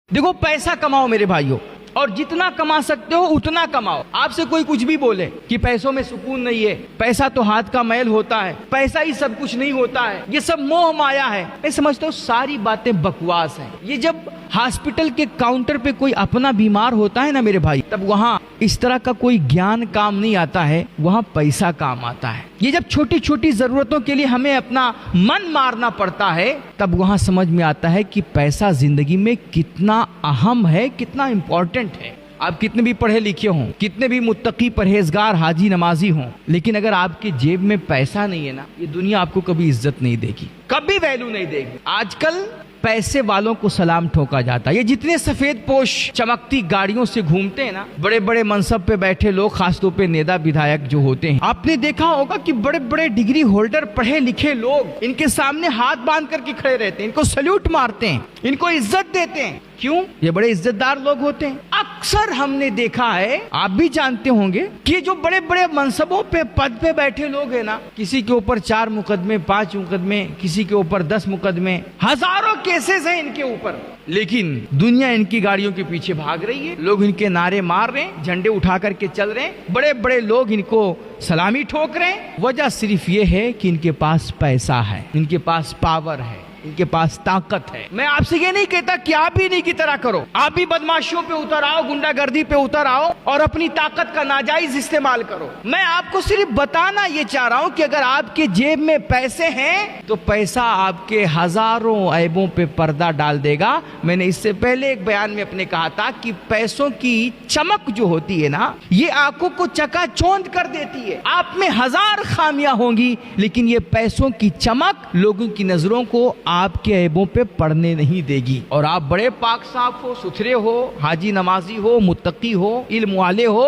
देखो, पैसा कमाओ मेरे भाइयों, और जितना कमा सकते हो उतना कमाओ। आपसे कोई कुछ भी बोले कि पैसों में सुकून नहीं है, पैसा तो हाथ का मैल होता है, पैसा ही सब कुछ नहीं होता है, ये सब मोह माया है, मैं समझता हूँ सारी बातें बकवास हैं। ये जब हॉस्पिटल के काउंटर पे कोई अपना बीमार होता है ना मेरे भाई, तब वहाँ इस तरह का कोई ज्ञान काम नहीं आता है, वहाँ पैसा काम आता है। ये जब छोटी छोटी जरूरतों के लिए हमें अपना मन मारना पड़ता है, तब वहाँ समझ में आता है कि पैसा जिंदगी में कितना अहम है, कितना इम्पोर्टेंट है। आप कितने भी पढ़े लिखे हों, कितने भी मुत्तकी परहेजगार हाजी नमाजी हों, लेकिन अगर आपके जेब में पैसा नहीं है ना, ये दुनिया आपको कभी इज्जत नहीं देगी, कभी वैल्यू नहीं देगी। आजकल पैसे वालों को सलाम ठोका जाता है। ये जितने सफेद पोश चमकती गाड़ियों से घूमते हैं ना, बड़े बड़े मनसब पे बैठे लोग, खासतौर पे नेता विधायक जो होते हैं, आपने देखा होगा कि बड़े बड़े डिग्री होल्डर पढ़े लिखे लोग इनके सामने हाथ बांध करके खड़े रहते हैं, इनको सल्यूट मारते हैं, इनको इज्जत देते हैं। क्यों? ये बड़े इज्जतदार लोग होते हैं। अक्सर हमने देखा है, आप भी जानते होंगे, कि जो बड़े बड़े मनसबों पे पद पे बैठे लोग हैं ना, किसी के ऊपर 4 मुकदमे, 5 मुकदमे, किसी के ऊपर 10 मुकदमे, हजारों केसेस हैं इनके ऊपर, लेकिन दुनिया इनकी गाड़ियों के पीछे भाग रही है, लोग इनके नारे मार रहे हैं, झंडे उठा करके चल रहे हैं, बड़े बड़े लोग इनको सलामी ठोक रहे हैं। वजह सिर्फ ये है कि इनके पास पैसा है, इनके पास पावर है, इनके पास ताकत है। मैं आपसे ये नहीं कहता कि आप भी नहीं की तरह करो, आप भी बदमाशियों पे उतर आओ, गुंडागर्दी पे उतर आओ और अपनी ताकत का नाजायज इस्तेमाल करो। मैं आपको सिर्फ बताना ये चाह रहा हूं कि अगर आपके जेब में पैसे हैं तो पैसा आपके हजारों ऐबों पे पर्दा डाल देगा। मैंने इससे पहले एक बयान में अपने कहा था कि पैसों की चमक जो होती है ना, ये आंखों को चकाचौंध कर देती है। आप में हजार खामियां होंगी, लेकिन ये पैसों की चमक लोगों की नजरों को आपके ऐबों पे पड़ने नहीं देगी। और आप बड़े पाक साफ हो, सुथरे हो, हाजी नमाजी हो, मुत्तकी हो, इल्म वाले हो,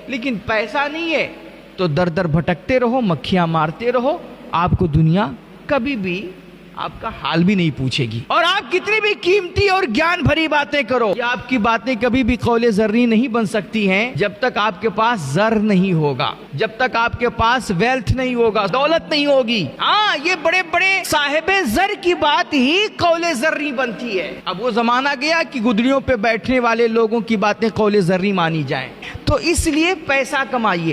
लेकिन पैसा नहीं है तो दर दर भटकते रहो, मक्खियां मारते रहो, आपको दुनिया कभी भी आपका हाल भी नहीं पूछेगी। और आप कितनी भी कीमती और ज्ञान भरी बातें करो, ये आपकी बातें कभी भी कौले ज़र्री नहीं बन सकती हैं जब तक आपके पास ज़र नहीं होगा, जब तक आपके पास वेल्थ नहीं होगा, दौलत नहीं होगी। हाँ, ये बड़े बड़े साहिबे ज़र की बात ही कौले ज़र्री बनती है। अब वो जमाना गया कि गुदड़ियों पे बैठने वाले लोगों की बातें कौले ज़र्री मानी जाए, तो इसलिए पैसा कमाइए।